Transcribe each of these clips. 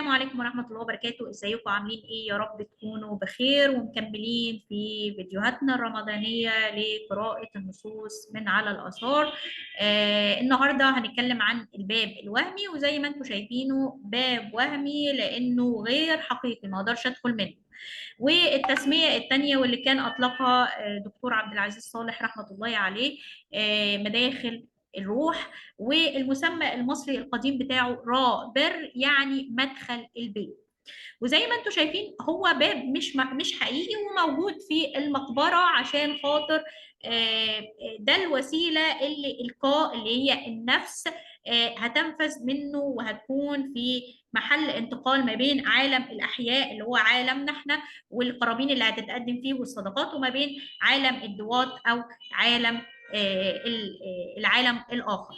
السلام عليكم ورحمة الله وبركاته. ازيكم عاملين ايه؟ يا رب تكونوا بخير ومكملين في فيديوهاتنا الرمضانية لقراءة النصوص من على الآثار. النهاردة هنتكلم عن الباب الوهمي، وزي ما انتم شايفينه باب وهمي لأنه غير حقيقي، ما اقدرش ادخل منه. والتسمية الثانية واللي كان أطلقها دكتور عبد العزيز صالح رحمة الله عليه مداخل الروح، والمسمى المصري القديم بتاعه رابر يعني مدخل البيت. وزي ما انتم شايفين هو باب مش حقيقي وموجود في المقبرة عشان خاطر ده الوسيلة اللي القاء اللي هي النفس هتنفذ منه وهتكون في محل انتقال ما بين عالم الأحياء اللي هو عالمنا احنا والقرابين اللي هتتقدم فيه والصدقات، وما بين عالم الدوات أو عالم العالم الآخر.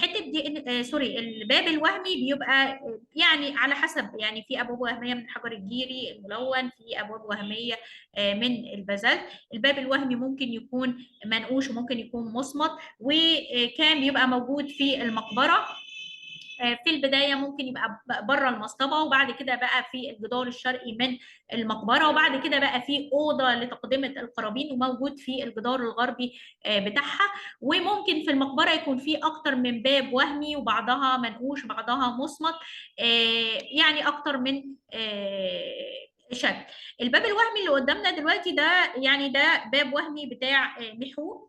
حته دي سوري، الباب الوهمي بيبقى يعني على حسب، يعني في ابواب وهميه من الحجر الجيري الملون، في ابواب وهميه من البازلت. الباب الوهمي ممكن يكون منقوش وممكن يكون مصمت، وكان بيبقى موجود في المقبره. في البدايه ممكن يبقى بره المصطبه، وبعد كده بقى في الجدار الشرقي من المقبره، وبعد كده بقى في اوضه لتقدمه القرابين وموجود في الجدار الغربي بتاعها. وممكن في المقبره يكون في اكتر من باب وهمي، وبعضها منقوش بعضها مصمت، يعني اكتر من شكل. الباب الوهمي اللي قدامنا دلوقتي ده يعني ده باب وهمي بتاع محو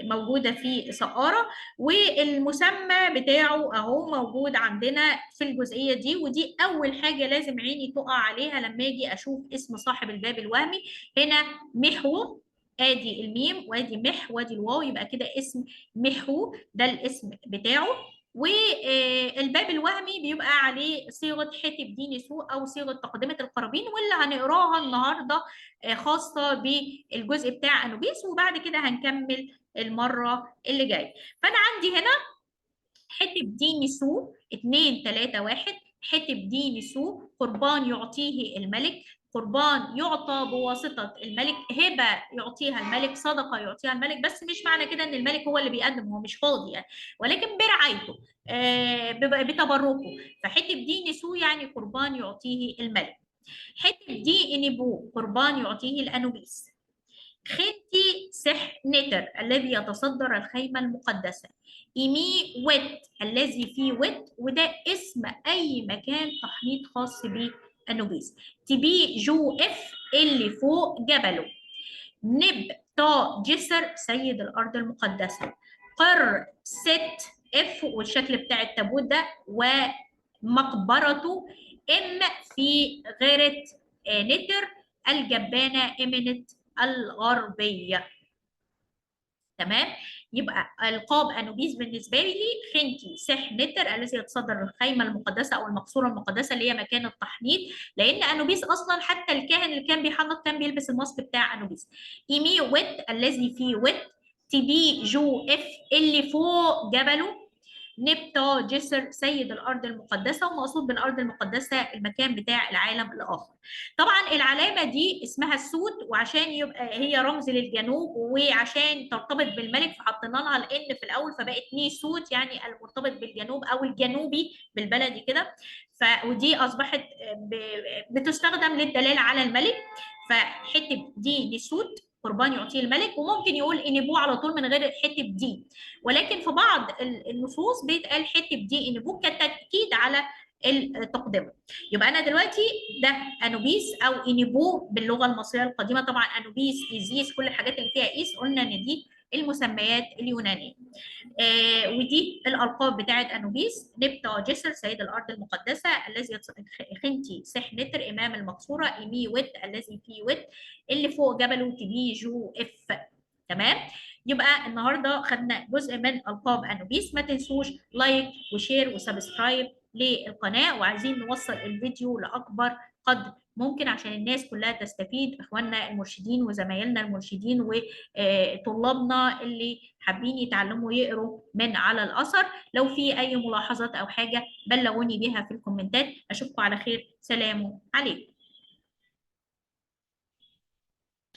موجودة في سقارة، والمسمى بتاعه اهو موجود عندنا في الجزئية دي. ودي أول حاجة لازم عيني تقع عليها لما أجي أشوف اسم صاحب الباب الوهمي. هنا محو، ادي الميم وادي مح وادي الواو، يبقى كده اسم محو ده الاسم بتاعه. والباب الوهمي بيبقى عليه صيغة حتب دين سوء أو صيغة تقدمة القرابين، واللي هنقراها النهاردة خاصة بالجزء بتاع أنوبيس، وبعد كده هنكمل المرة اللي جاية. فأنا عندي هنا حتب دين سوء 2 3 1. حتب دين سوء قربان يعطيه الملك، قربان يعطى بواسطة الملك، هبة يعطيها الملك، صدقة يعطيها الملك. بس مش معنى كده ان الملك هو اللي بيقدم، هو مش فاضي يعني، ولكن برعايته بتبركه. فحتب دين سوء يعني قربان يعطيه الملك. حتب دي انبو قربان يعطيه الانوبيس. خنتي سح نتر الذي يتصدر الخيمة المقدسة. إيمي ويت الذي فيه ويت، وده اسم أي مكان تحنيط خاص بأنوبيس. تبي جو إف اللي فوق جبله. نب تا جسر سيد الأرض المقدسة. قر ست إف والشكل بتاع التابوت ده، ومقبرته إم في غيرة نتر الجبانة إمنت الغربية. تمام. يبقى القاب انوبيس بالنسبه لي خنتي سح نتر الذي يتصدر الخيمه المقدسه او المقصوره المقدسه اللي هي مكان التحنيط، لان انوبيس اصلا حتى الكاهن اللي كان بيحنط كان بيلبس الماسك بتاع انوبيس. ايمي ويت الذي فيه ويت. تبي جو اف اللي فوق جبله. نبتا جسر سيد الارض المقدسه، ومقصود بالارض المقدسه المكان بتاع العالم الاخر. طبعا العلامه دي اسمها السود، وعشان يبقى هي رمز للجنوب وعشان ترتبط بالملك فحطينا لها الان في الاول فبقت ني سود، يعني المرتبط بالجنوب او الجنوبي بالبلدي كده. ودي اصبحت بتستخدم للدلاله على الملك. فحته دي نسود قربان يعطيه الملك، وممكن يقول انبوه على طول من غير حته دي، ولكن في بعض النصوص بيتقال حته دي انبوه كتاكيد على التقدمه. يبقى انا دلوقتي ده انوبيس او انيبو باللغه المصريه القديمه، طبعا انوبيس ايزيس كل الحاجات اللي فيها ايس قلنا ان دي المسميات اليونانيه. ودي الالقاب بتاعت انوبيس. نبتا جسر سيد الارض المقدسه الذي خنتي سح نتر امام المقصوره. ايمي ويت الذي فيه ويت اللي فوق جبله تبي جو اف. تمام. يبقى النهارده خدنا جزء من القاب انوبيس. ما تنسوش لايك وشير وسبسكرايب للقناه، وعايزين نوصل الفيديو لاكبر قدر ممكن عشان الناس كلها تستفيد، اخواننا المرشدين وزمايلنا المرشدين وطلابنا اللي حابين يتعلموا يقروا من على الاثر. لو في اي ملاحظات او حاجه بلغوني بيها في الكومنتات. اشوفكم على خير، سلام عليكم.